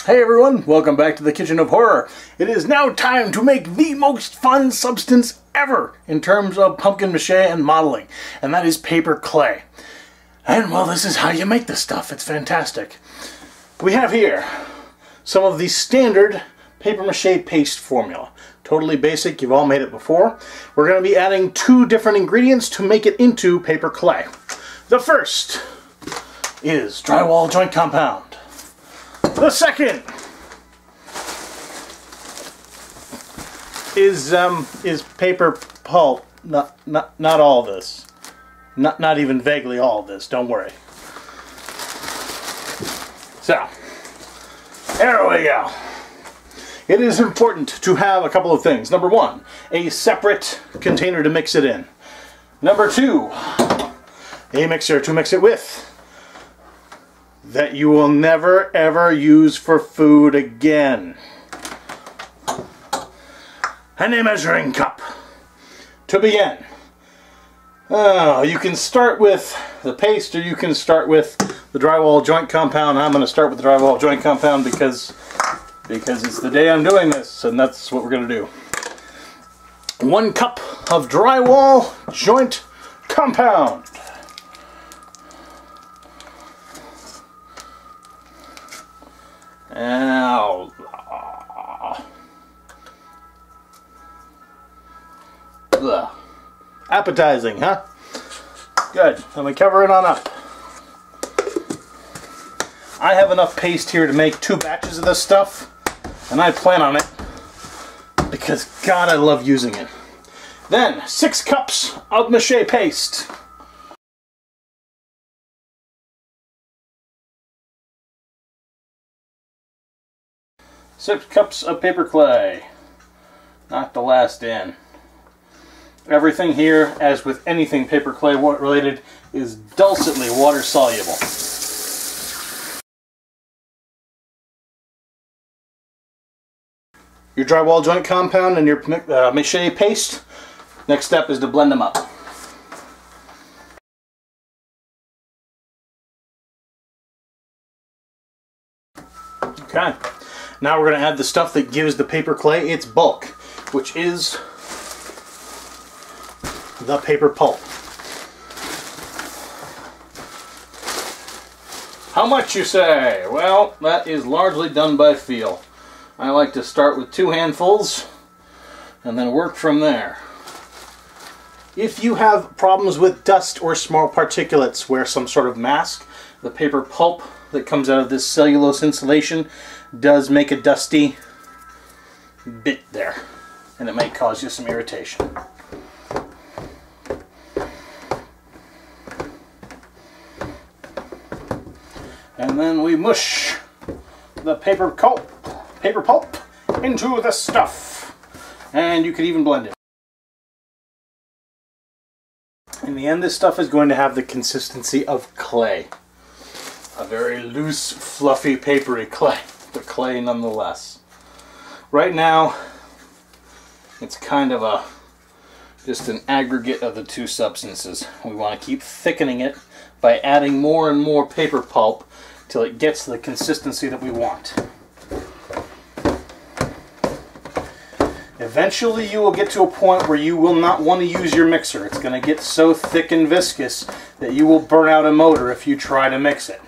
Hey everyone, welcome back to the Kitchen of Horror. It is now time to make the most fun substance ever in terms of pumpkin mache and modeling, and that is paper clay. And well, this is how you make this stuff. It's fantastic. We have here some of the standard paper mache paste formula. Totally basic, you've all made it before. We're going to be adding two different ingredients to make it into paper clay. The first is drywall joint compound. The second is paper pulp. Not all this. Not even vaguely all of this. Don't worry. So there we go. It is important to have a couple of things. Number one, a separate container to mix it in. Number two, a mixer to mix it with that you will never ever use for food again. And a measuring cup. To begin, you can start with the paste or you can start with the drywall joint compound. I'm going to start with the drywall joint compound because it's the day I'm doing this, and that's what we're going to do. 1 cup of drywall joint compound. Now, appetizing, huh? Good. Then we cover it on up. I have enough paste here to make 2 batches of this stuff, and I plan on it because, God, I love using it. Then, 6 cups of mache paste. 6 cups of paper clay. Knock the last in. Everything here, as with anything paper clay related, is dulcetly water soluble. Your drywall joint compound and your mache paste. Next step is to blend them up. Okay. Now we're going to add the stuff that gives the paper clay its bulk, which is the paper pulp. How much, you say? Well, that is largely done by feel. I like to start with 2 handfuls and then work from there. If you have problems with dust or small particulates, wear some sort of mask. The paper pulp that comes out of this cellulose insulation does make a dusty bit there, and it may cause you some irritation. And then we mush the paper pulp into the stuff, and you could even blend it. In the end, this stuff is going to have the consistency of clay. A very loose, fluffy, papery clay, but clay nonetheless. Right now, it's kind of just an aggregate of the 2 substances. We want to keep thickening it by adding more and more paper pulp till it gets the consistency that we want. Eventually you will get to a point where you will not want to use your mixer. It's going to get so thick and viscous that you will burn out a motor if you try to mix it.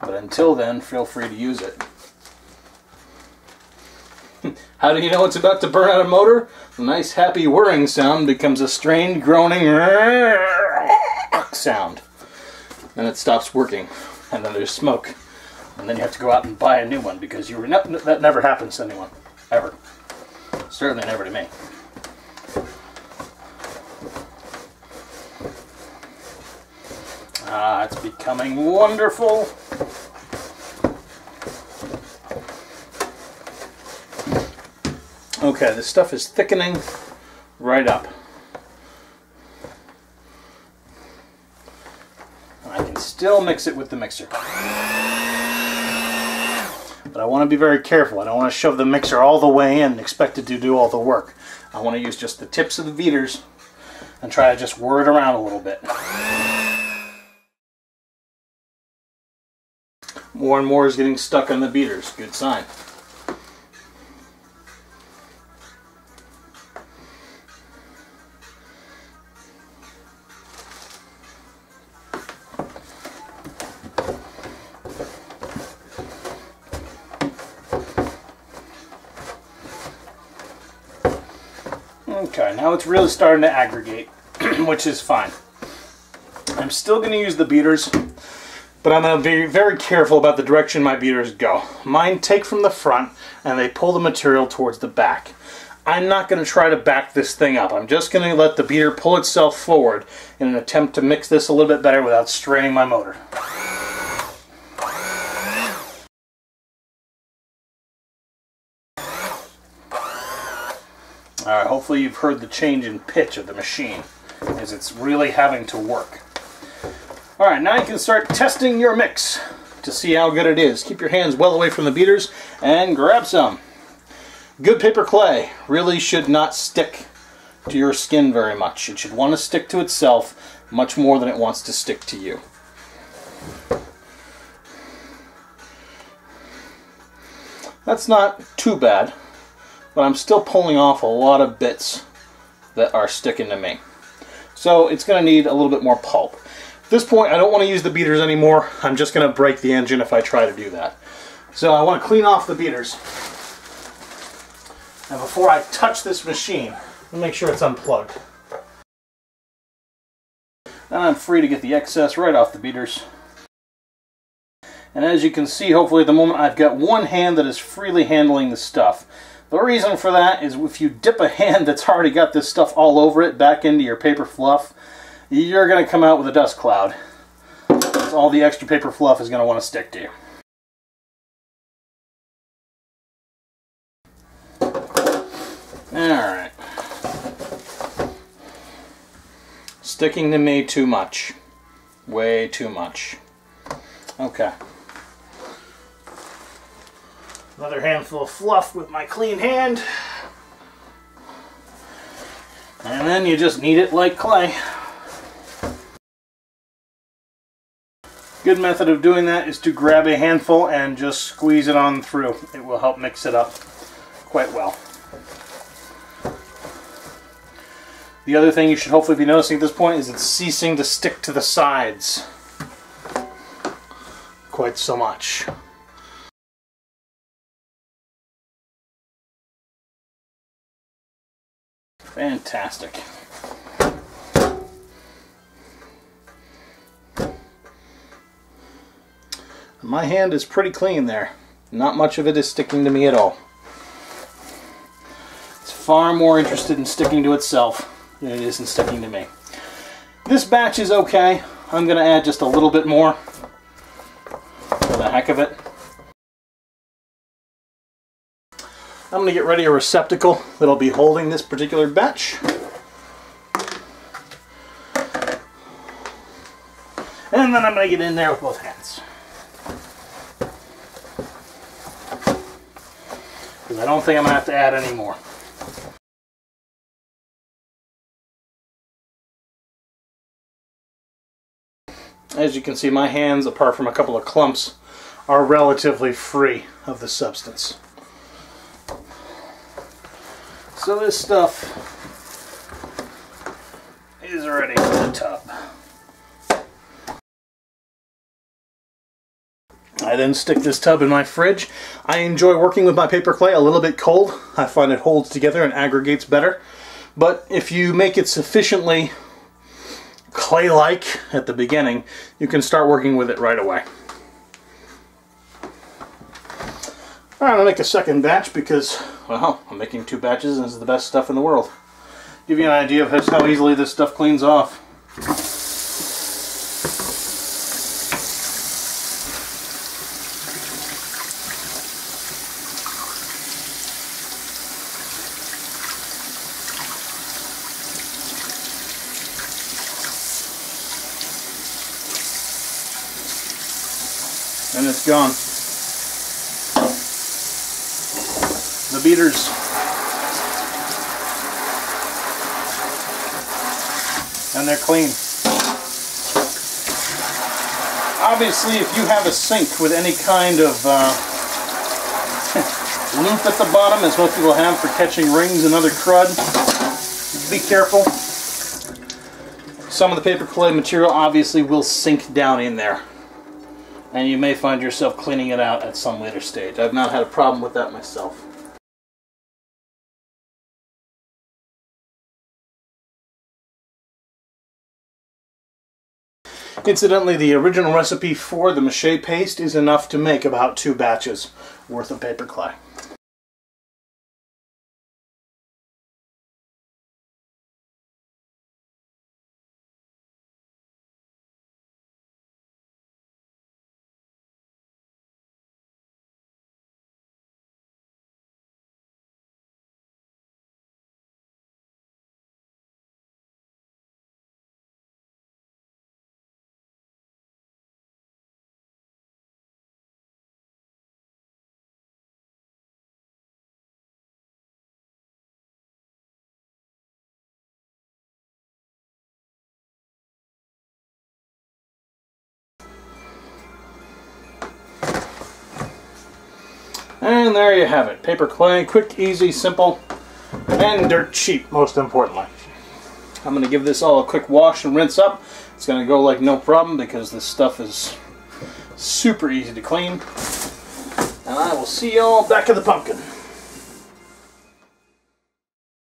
But until then, feel free to use it. How do you know it's about to burn out a motor? The nice happy whirring sound becomes a strained groaning sound. Then it stops working, and then there's smoke. And then you have to go out and buy a new one because that never happens to anyone. Ever. Certainly never to me. Ah, it's becoming wonderful. Okay, this stuff is thickening right up. And I can still mix it with the mixer. But I want to be very careful. I don't want to shove the mixer all the way in and expect it to do all the work. I want to use just the tips of the beaters and try to just whir it around a little bit. More and more is getting stuck on the beaters. Good sign. Okay, now it's really starting to aggregate, which is fine. I'm still going to use the beaters, but I'm going to be very careful about the direction my beaters go. Mine take from the front and they pull the material towards the back. I'm not going to try to back this thing up. I'm just going to let the beater pull itself forward in an attempt to mix this a little bit better without straining my motor. Alright, hopefully you've heard the change in pitch of the machine, as it's really having to work. Alright, now you can start testing your mix to see how good it is. Keep your hands well away from the beaters and grab some. Good paper clay really should not stick to your skin very much. It should want to stick to itself much more than it wants to stick to you. That's not too bad, but I'm still pulling off a lot of bits that are sticking to me. So it's going to need a little bit more pulp. At this point, I don't want to use the beaters anymore. I'm just going to break the engine if I try to do that. So I want to clean off the beaters. And before I touch this machine, I'll make sure it's unplugged. Then I'm free to get the excess right off the beaters. And as you can see, hopefully at the moment, I've got one hand that is freely handling the stuff. The reason for that is if you dip a hand that's already got this stuff all over it back into your paper fluff, you're going to come out with a dust cloud. All the extra paper fluff is going to want to stick to you. Alright. Sticking to me too much. Way too much. Okay. Another handful of fluff with my clean hand. And then you just knead it like clay. Good method of doing that is to grab a handful and just squeeze it on through. It will help mix it up quite well. The other thing you should hopefully be noticing at this point is it's ceasing to stick to the sides quite so much. Fantastic. My hand is pretty clean there. Not much of it is sticking to me at all. It's far more interested in sticking to itself than it is in sticking to me. This batch is okay. I'm going to add just a little bit more for the heck of it. I'm going to get ready a receptacle that'll be holding this particular batch. And then I'm going to get in there with both hands. Because I don't think I'm going to have to add any more. As you can see, my hands, apart from a couple of clumps, are relatively free of the substance. So this stuff is ready for the tub. I then stick this tub in my fridge. I enjoy working with my paper clay a little bit cold. I find it holds together and aggregates better. But if you make it sufficiently clay-like at the beginning, you can start working with it right away. I'm going to make a second batch because, well, I'm making 2 batches and this is the best stuff in the world. Give you an idea of how easily this stuff cleans off. And it's gone. The beaters. And they're clean. Obviously, if you have a sink with any kind of loop at the bottom, as most people have for catching rings and other crud, be careful. Some of the paper clay material obviously will sink down in there, and you may find yourself cleaning it out at some later stage. I've not had a problem with that myself. Incidentally, the original recipe for the Mache paste is enough to make about 2 batches worth of paper clay. And there you have it. Paper clay, quick, easy, simple, and dirt cheap, most importantly. I'm going to give this all a quick wash and rinse up. It's going to go like no problem because this stuff is super easy to clean. And I will see you all back at the pumpkin.